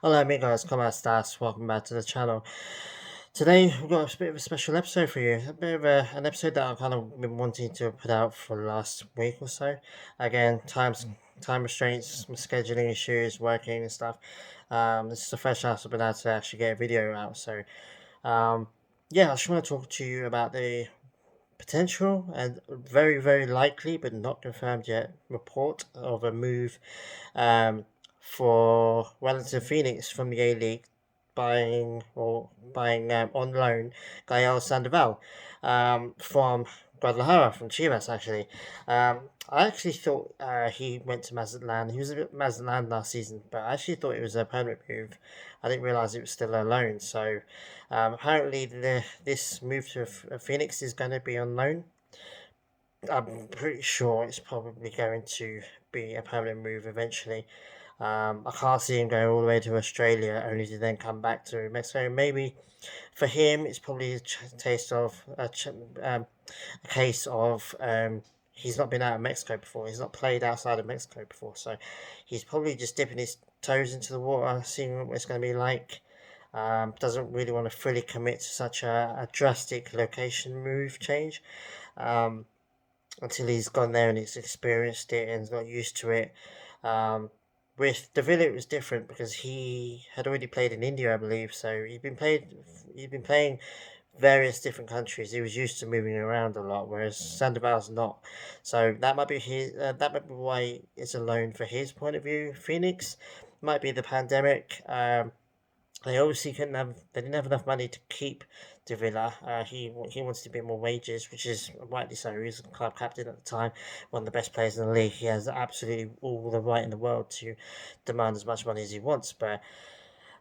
Hello amigos, ¿cómo estás? Welcome back to the channel. Today we've got a bit of a special episode for you. A bit of an episode that I've kind of been wanting to put out for the last week or so. Again, time restraints, scheduling issues, working and stuff. This is the first chance I've been able to actually get a video out. So um, yeah, I just want to talk to you about the potential and very, very likely, but not confirmed yet, report of a move um, for Wellington Phoenix from the A League, buying on loan Gael Sandoval from Guadalajara from Chivas. Actually, I actually thought he went to Mazatlan. He was at Mazatlan last season, but I actually thought it was a permanent move. I didn't realize it was still a loan. So apparently, this move to Phoenix is going to be on loan. I'm pretty sure it's probably going to be a permanent move eventually. I can't see him going all the way to Australia only to then come back to Mexico. Maybe for him, it's probably a case of he's not been out of Mexico before. He's not played outside of Mexico before, so he's probably just dipping his toes into the water, seeing what it's going to be like. Doesn't really want to fully commit to such a drastic location move change. Um, until he's gone there and he's experienced it and got used to it. Um, with De Villa, it was different because he had already played in India, I believe. So He'd been playing various different countries. He was used to moving around a lot, whereas Sandoval's not. So that might be his. That might be why it's a loan for his point of view. Phoenix might be the pandemic. They obviously couldn't have. They didn't have enough money to keep De Villa. He wanted a bit more wages, which is rightly so. He was the club captain at the time, one of the best players in the league. He has absolutely all the right in the world to demand as much money as he wants, but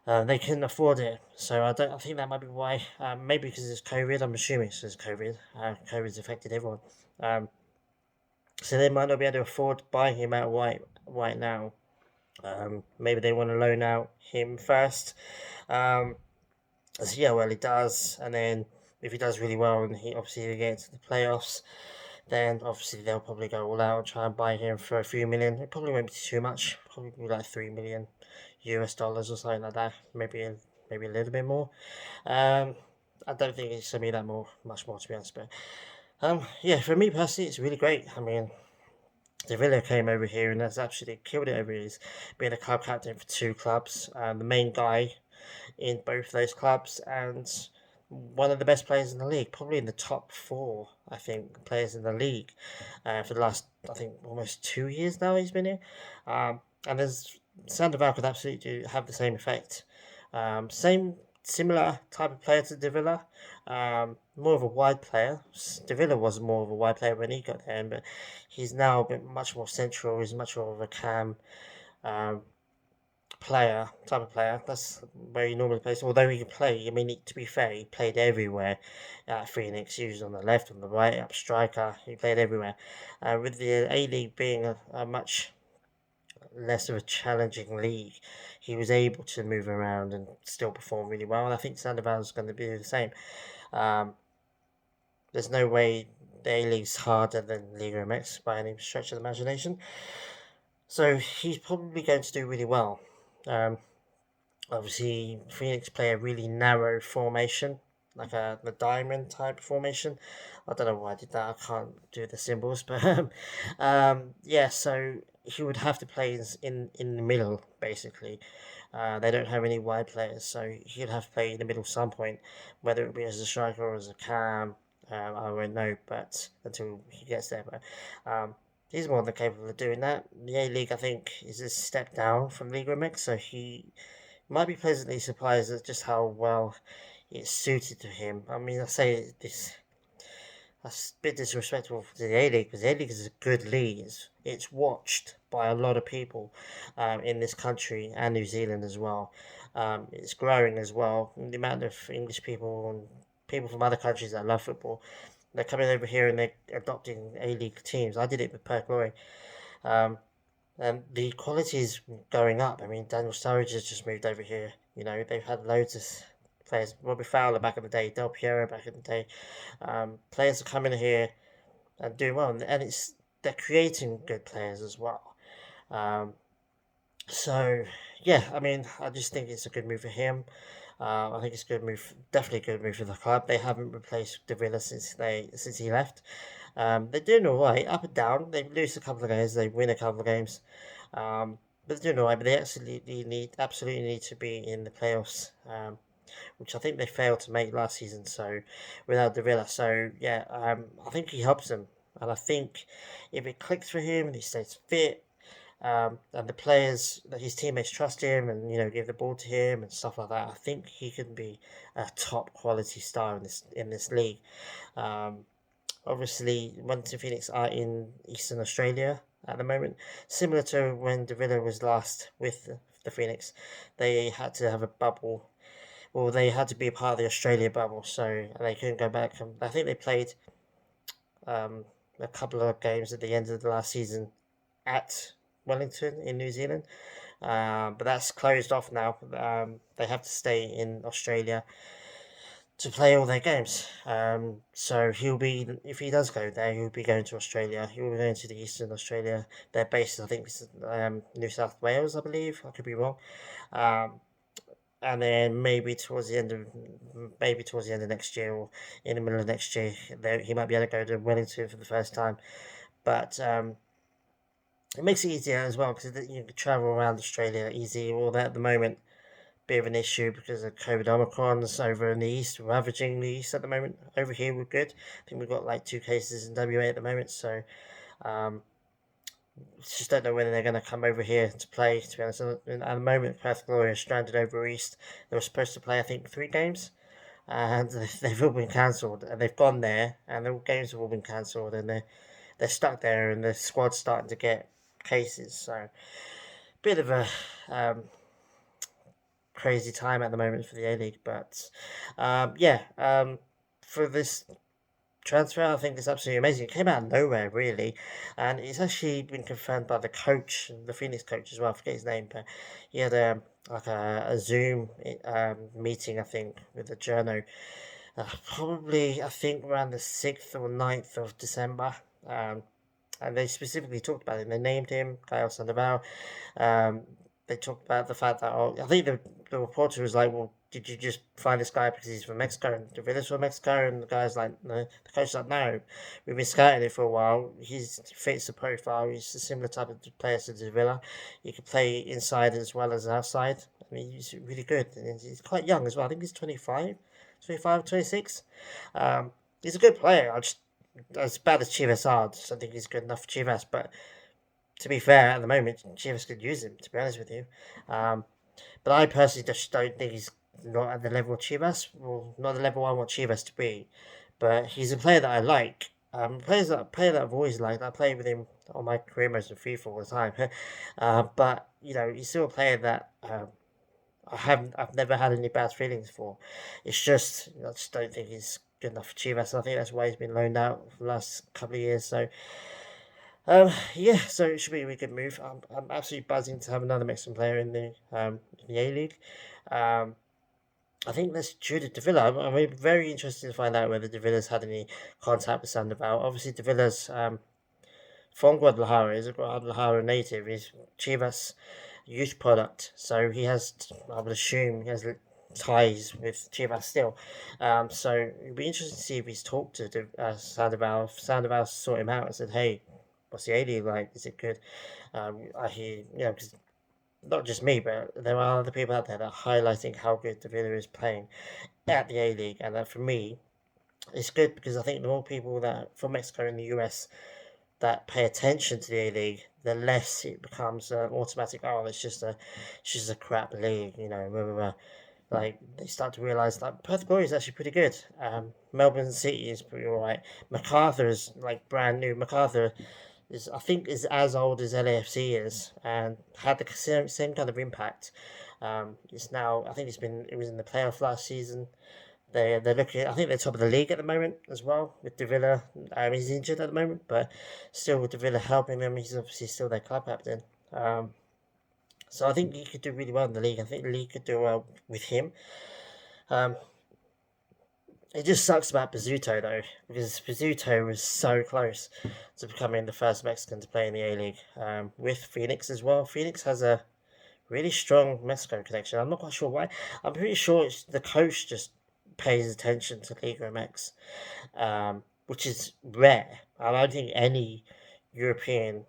they couldn't afford it. So I don't. I think that might be why. Maybe because it's COVID. I'm assuming it's COVID. COVID's affected everyone. Um, so they might not be able to afford buying him out right now. Maybe they want to loan out him first. Um, See how well he does, and then if he does really well and he obviously gets to the playoffs, then obviously they'll probably go all out and try and buy him for a few million. It probably won't be too much, probably like 3 million US dollars or something like that. Maybe a little bit more. Um, I don't think it's gonna be that much more to be honest. But yeah, for me personally, it's really great. I mean, De Villa came over here and has absolutely killed it over here. He's been a club captain for two clubs, the main guy in both those clubs, and one of the best players in the league, probably in the top four, I think, players in the league for the last, I think, almost 2 years now he's been here. And there's Sandoval could absolutely have the same effect. Similar type of player to De Villa, more of a wide player. De Villa was more of a wide player when he got there, but he's now a bit much more central. He's much more of a cam. Um, type of player. That's where he normally plays. Although he can play, I mean, to be fair, he played everywhere at Phoenix. He was on the left, on the right, up striker. He played everywhere. With the A League being a much less of a challenging league, he was able to move around and still perform really well. And I think Sandoval is going to be the same. Um, there's no way the A League's harder than Liga MX by any stretch of the imagination. So he's probably going to do really well. Um, Obviously, Phoenix play a really narrow formation, like the diamond type formation. I don't know why I did that. I can't do the symbols, but yeah. So he would have to play in the middle, basically. They don't have any wide players, so he'd have to play in the middle some point, whether it be as a striker or as a cam. I won't know, but until he gets there. But he's more than capable of doing that. The A League, I think, is a step down from Liga MX, so he might be pleasantly surprised at just how well it's suited to him. I mean, I say this, that's a bit disrespectful to the A League because the A League is a good league. It's watched by a lot of people in this country and New Zealand as well. It's growing as well. The amount of English people and people from other countries that love football, they're coming over here and they're adopting A League teams. I did it with Perth Glory. Um, the quality is going up. I mean, Daniel Sturridge has just moved over here. You know, they've had loads of players. Robbie Fowler back in the day, Del Piero back in the day. Players are coming here and doing well, and they're creating good players as well. Um, So yeah, I mean, I just think it's a good move for him. I think it's a good move, definitely a good move for the club. They haven't replaced De Villa since he left. They're doing all right, up and down. They lose a couple of games, they win a couple of games, but they're doing all right. But they absolutely need to be in the playoffs, which I think they failed to make last season. So without De Villa, so yeah, I think he helps them, and I think if it clicks for him and he stays fit, and the players, his teammates trust him, and give the ball to him and stuff like that. I think he can be a top quality star in this league. Um, Obviously, Wellington Phoenix are in Eastern Australia at the moment, similar to when De Villa was last with the Phoenix. They had to have a bubble. Well, they had to be a part of the Australia bubble, so they couldn't go back. I think they played um, a couple of games at the end of the last season at Wellington in New Zealand. But that's closed off now. They have to stay in Australia to play all their games. So if he does go there, he'll be going to Australia. He'll be going to the Eastern Australia. Their base, I think, is New South Wales, I believe. I could be wrong. Um, and then maybe towards the end of next year or in the middle of next year, he might be able to go to Wellington for the first time. But it makes it easier as well because you can travel around Australia easy. All that at the moment, bit of an issue because of COVID Omicrons over in the east, ravaging the east at the moment. Over here, we're good. I think we've got like 2 cases in WA at the moment, so um, just don't know when they're going to come over here to play. To be honest, at the moment, Perth Glory are stranded over east. They were supposed to play, I think, 3 games, and they've all been cancelled. And they've gone there, and the games have all been cancelled, and they're stuck there, and the squad's starting to get cases. So bit of a crazy time at the moment for the A League. But yeah, for this transfer, I think it's absolutely amazing. It came out of nowhere, really, and it's actually been confirmed by the coach, the Phoenix coach as well. I forget his name, but he had like a Zoom meeting, I think, with the journo. Probably, I think around the 6th or 9th of December. Um, and they specifically talked about it. They named him Gael Sandoval. Um, they talked about the fact that I think the reporter was like, "Well, did you just find this guy because he's from Mexico and the village from Mexico?" And the guy's like, "No." The coach's like, "No, we've been scouting it for a while. He fits the profile. He's a similar type of player to De Villa. He can play inside as well as outside. I mean, he's really good. And he's quite young as well. I think he's 25, 25, 26. He's a good player. As bad as Chivas are, I don't think he's good enough for Chivas. But to be fair, at the moment, Chivas could use him, to be honest with you. Um, but I personally just don't think he's not at the level of Chivas. Well, not the level I want Chivas to be. But he's a player that I like. Player that I've always liked. I play with him on my career most of FIFA all the time. But he's still a player that I've never had any bad feelings for. It's just I just don't think he's good enough for Chivas. I think that's why he's been loaned out for the last couple of years. So yeah, so it should be a really good move. I'm absolutely buzzing to have another Mexican player in the A League. Um, I think that's due to De Villa. I'm very interested to find out whether De Villa's had any contact with Sandoval. Obviously, De Villa's from Guadalajara. He's a Guadalajara native. He's Chivas youth product, so he has. I would assume he has ties with Chivas still. So it'd be interesting to see if he's talked to Sandoval. If Sandoval sought him out and said, "Hey, what's the A League like? Is it good?" I hear, because not just me, but there are other people out there that are highlighting how good De Villa is playing at the A League, and that for me, it's good because I think the more people that from Mexico and the US that pay attention to the A League, the less it becomes automatic. Oh, it's just a crap league, blah, blah, blah. Like they start to realize that Perth Glory is actually pretty good. Melbourne City is pretty alright. Macarthur is like brand new. Macarthur I think is as old as LAFC is and had the same kind of impact. It's now I think it was in the playoff last season. They're looking. I think they're top of the league at the moment as well with De Villa. He's injured at the moment, but still with De Villa helping them, he's obviously still their club captain. So I think he could do really well in the league. I think the league could do well with him. Um, it just sucks about Pizzuto though, because Pizzuto was so close to becoming the first Mexican to play in the A League with Phoenix as well. Phoenix has really strong Mexico connection. I'm not quite sure why. I'm pretty sure it's the coach just pays attention to Liga MX, which is rare. I don't think any European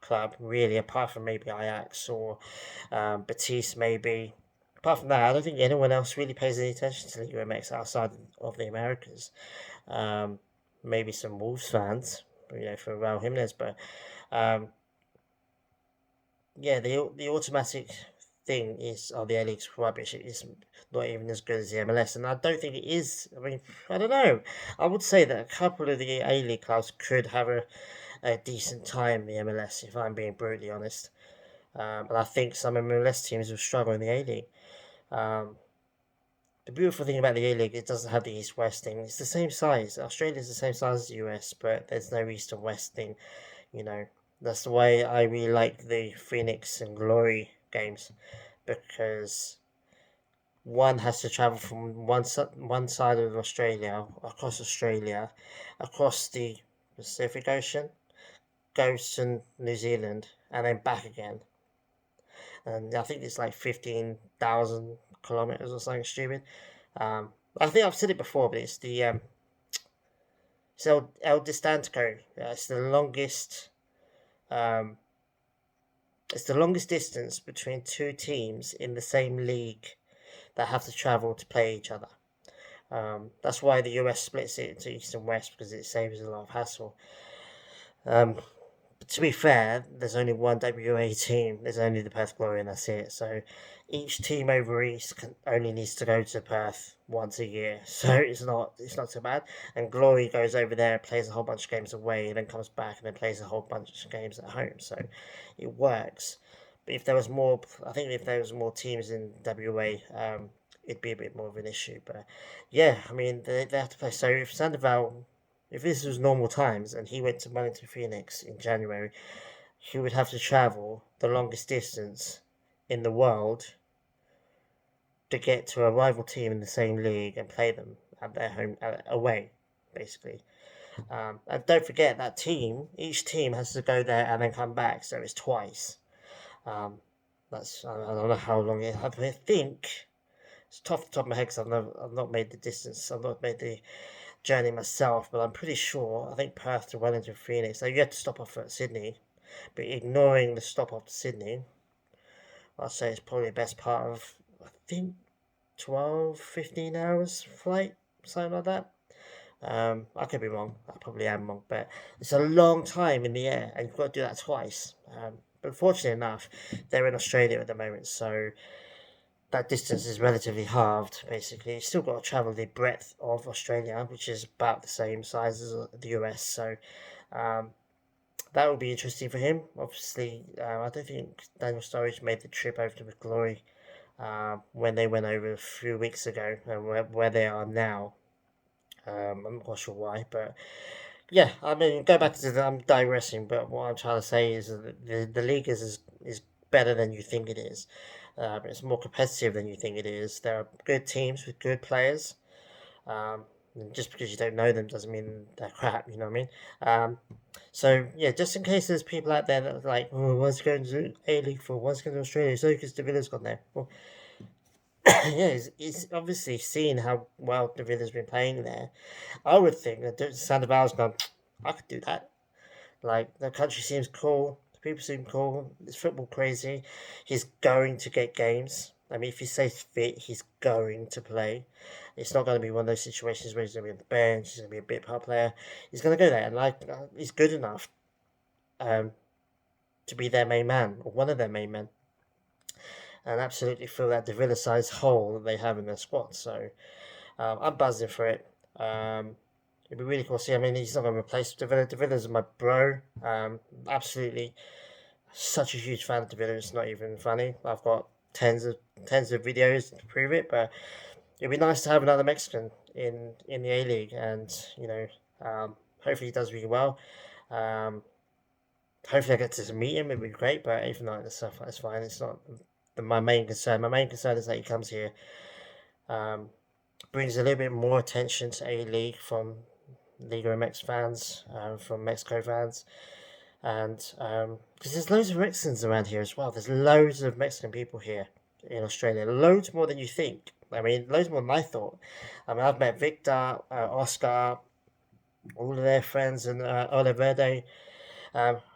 club really, apart from maybe Ajax or Betis maybe. Apart from that, I don't think anyone else really pays any attention to Liga MX outside of the Americas. Um, Maybe some Wolves fans, for Raul Jimenez, but um, yeah, the automatic thing is, oh, the A League's rubbish. It is not even as good as the MLS, and I don't think it is. I mean, I don't know. I would say that a couple of the A League clubs could have a decent time in the MLS, if I'm being brutally honest. And I think some MLS teams will struggle in the A League. Um, the beautiful thing about the A League, it doesn't have the East West thing. It's the same size. Australia's the same size as the US, but there's no East and West thing. You know, that's the way I really like the Phoenix and Glory games, because one has to travel from one side of Australia, across the Pacific Ocean, goes to New Zealand, and then back again. And I think it's like 15,000 kilometers or something stupid. I think I've said it before, but it's El Distantico. It's the longest. Um, it's the longest distance between two teams in the same league that have to travel to play each other. That's why the US splits it into East and West, because it saves a lot of hassle. Um, But to be fair, there's only one WA team. There's only the Perth Glory, and that's it. So each team over East only needs to go to Perth once a year. So it's not so bad. And Glory goes over there, plays a whole bunch of games away, and then comes back and then plays a whole bunch of games at home. So it works. But if there was more, I think if there was more teams in WA, it'd be a bit more of an issue. But yeah, I mean they have to play. So if Sandoval, if this was normal times and he went to Wellington Phoenix in January, he would have to travel the longest distance in the world to get to a rival team in the same league and play them at their home away, basically. And don't forget that each team has to go there and then come back, so it's twice. Um, I don't know how long it. I think it's tough off the top of my head because I've not made the distance. I've not made the journey myself, but I'm pretty sure. I think Perth to Wellington Phoenix. So you had to stop off at Sydney, but ignoring the stop off to Sydney, I'd say it's probably the best part of, I think, 12, 15 hours flight, something like that. I could be wrong. I probably am wrong, but it's a long time in the air, and you've got to do that twice. But fortunately enough, they're in Australia at the moment, so that distance is relatively halved, basically. You've still got to travel the breadth of Australia, which is about the same size as the US, so um, that will be interesting for him. Obviously, I don't think Daniel Sturridge made the trip over to Glory when they went over a few weeks ago, and where they are now. I'm not quite sure why, but yeah, I mean, go back to I'm digressing, but what I'm trying to say is that the league is better than you think it is. It's more competitive than you think it is. There are good teams with good players. Um, and just because you don't know them doesn't mean they're crap. You know what I mean? So yeah, just in case there's people out there that are like, oh, what's going to A League for? What's going to Australia? So because De Villa's gone there. Well, yeah, he's obviously seen how well De Villa's been playing there. I would think that Sandoval's gone, I could do that. Like, the country seems cool, the people seem cool, it's football crazy. He's going to get games. I mean, if he stays fit, he's going to play. It's not going to be one of those situations where he's going to be on the bench, he's going to be a bit part player. He's going to go there, and he's good enough um, to be their main man, or one of their main men, and absolutely fill that De Villa size hole that they have in their squad. So I'm buzzing for it. It'd be really cool to see. I mean, he's not going to replace De Villa. De Villa's my bro. Absolutely, such a huge fan of De Villa. It's not even funny. I've got tens of videos to prove it. But it'd be nice to have another Mexican in the A League, and hopefully he does really well. Um, Hopefully I get to meet him. It'd be great. But if not, that's fine. It's not my main concern. My main concern is that he comes here. Um, Brings a little bit more attention to A League from Liga MX fans, from Mexico fans. And because there's loads of Mexicans around here as well. There's loads of Mexican people here in Australia. Loads more than you think. I mean, loads more than I thought. I mean, I've met Victor, Oscar, all of their friends, and Oliverde.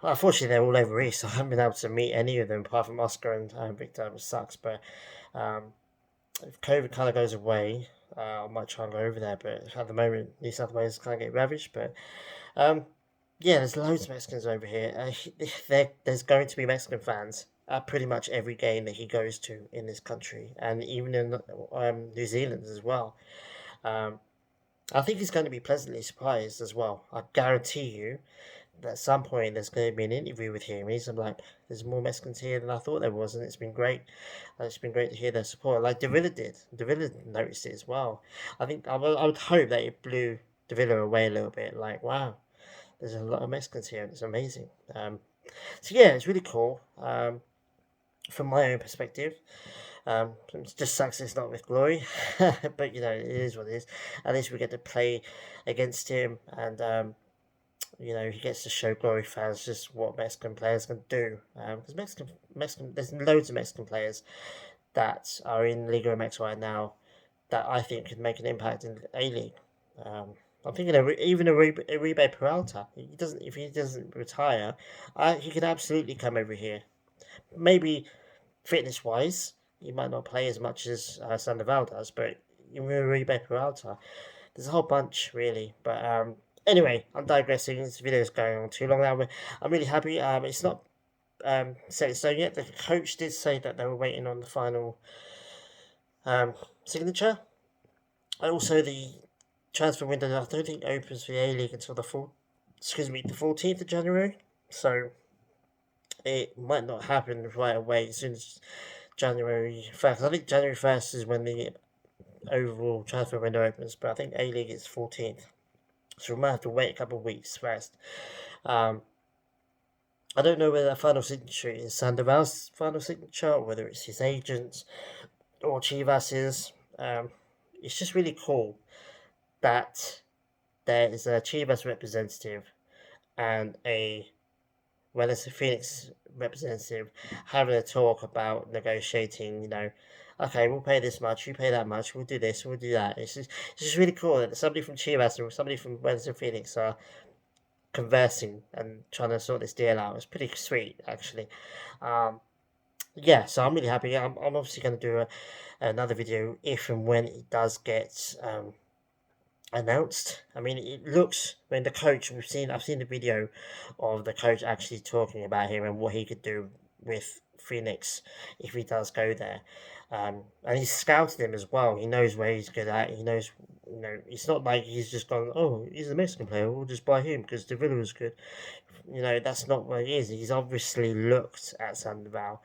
Unfortunately, they're all over east, so I haven't been able to meet any of them apart from Oscar and Victor, which sucks. But um, if COVID kind of goes away, I might try and go over there. But at the moment, New South Wales is kind of get ravaged. But um, yeah, there's loads of Mexicans over here. There's going to be Mexican fans at pretty much every game that he goes to in this country, and even in New Zealand as well. Um, I think he's going to be pleasantly surprised as well. I guarantee you that at some point there's going to be an interview with him. He's like, there's more Mexicans here than I thought there was, and it's been great. It's been great to hear their support. Like Davila did. Davila noticed it as well. I would hope that it blew Davila away a little bit. Like, wow, there's a lot of Mexicans here, and it's amazing. So yeah, it's really cool. From my own perspective, it just sucks it's not with Glory, but you know it is what it is. At least we get to play against him, and you know he gets to show Glory fans just what Mexican players can do. Because there's loads of Mexican players that are in Liga MX right now that I think could make an impact in A League. I'm thinking even Uribe Peralta. If he doesn't retire, he could absolutely come over here. Maybe fitness wise, he might not play as much as Sandoval does, but Uribe Peralta, there's a whole bunch really. But anyway, I'm digressing. This video is going on too long now. But I'm really happy. It's not set in stone yet. The coach did say that they were waiting on the final signature. And also, the transfer window I don't think opens for the A League until the 14th of January. So it might not happen right away as soon as January 1st. I think January 1st is when the overall transfer window opens, but I think A League is 14th. So we might have to wait a couple of weeks first. I don't know whether that final signature is Sandoval's final signature, or whether it's his agent's or Chivas's. It's just really cool that there is a Chivas representative and a Wellington Phoenix representative having a talk about negotiating, you know, okay, we'll pay this much, you pay that much, we'll do this, we'll do that. It's just really cool that somebody from Chivas or somebody from Wellington Phoenix are conversing and trying to sort this deal out. It's pretty sweet, actually. Yeah, so I'm really happy. I'm obviously going to do another video if and when it does get announced. I mean, it looks when the coach I've seen the video of the coach actually talking about him and what he could do with Phoenix if he does go there. And he's scouted him as well. He knows where he's good at. He knows, you know, it's not like he's just gone, oh, he's a Mexican player, we'll just buy him because Davila was good. You know, that's not what it is. He's obviously looked at Sandoval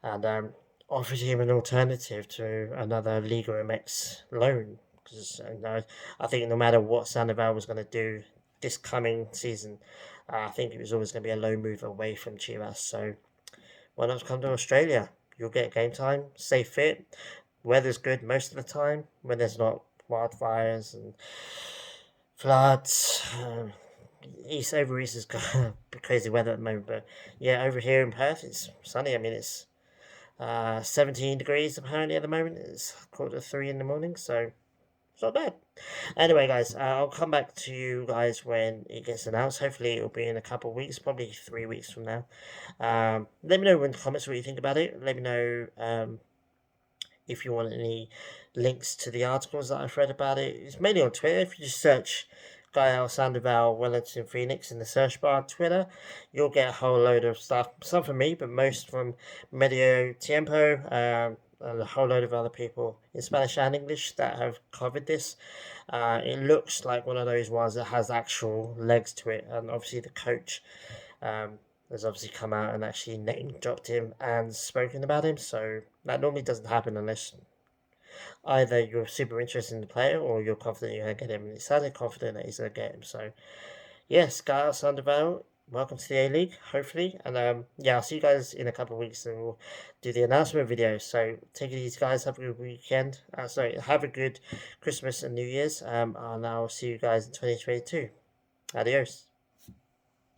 and offered him an alternative to another Liga MX loan. Because you know, I think no matter what Sandoval was going to do this coming season, I think it was always going to be a low move away from Chivas. So why not come to Australia? You'll get game time, stay fit, weather's good most of the time when there's not wildfires and floods. Over east is crazy weather at the moment, but yeah, over here in Perth it's sunny. I mean, it's 17 degrees apparently at the moment. It's 3:45 in the morning, so it's not bad. Anyway, guys, I'll come back to you guys when it gets announced. Hopefully, it'll be in a couple of weeks, probably 3 weeks from now. Let me know in the comments what you think about it. Let me know if you want any links to the articles that I've read about it. It's mainly on Twitter. If you just search Gael Sandoval Wellington Phoenix in the search bar on Twitter, you'll get a whole load of stuff. Some from me, but most from Medio Tiempo, and a whole load of other people in Spanish and English that have covered this. It looks like one of those ones that has actual legs to it, and obviously the coach has obviously come out and actually name dropped him and spoken about him. So that normally doesn't happen unless either you're super interested in the player or you're confident you're going to get him. And it sounded confident that he's going to get him. So yes, Gael Sandoval, welcome to the A League, hopefully. And yeah, I'll see you guys in a couple of weeks and we'll do the announcement video. So take it easy, guys. Have a good weekend. Have a good Christmas and New Year's. And I'll see you guys in 2022. Adios.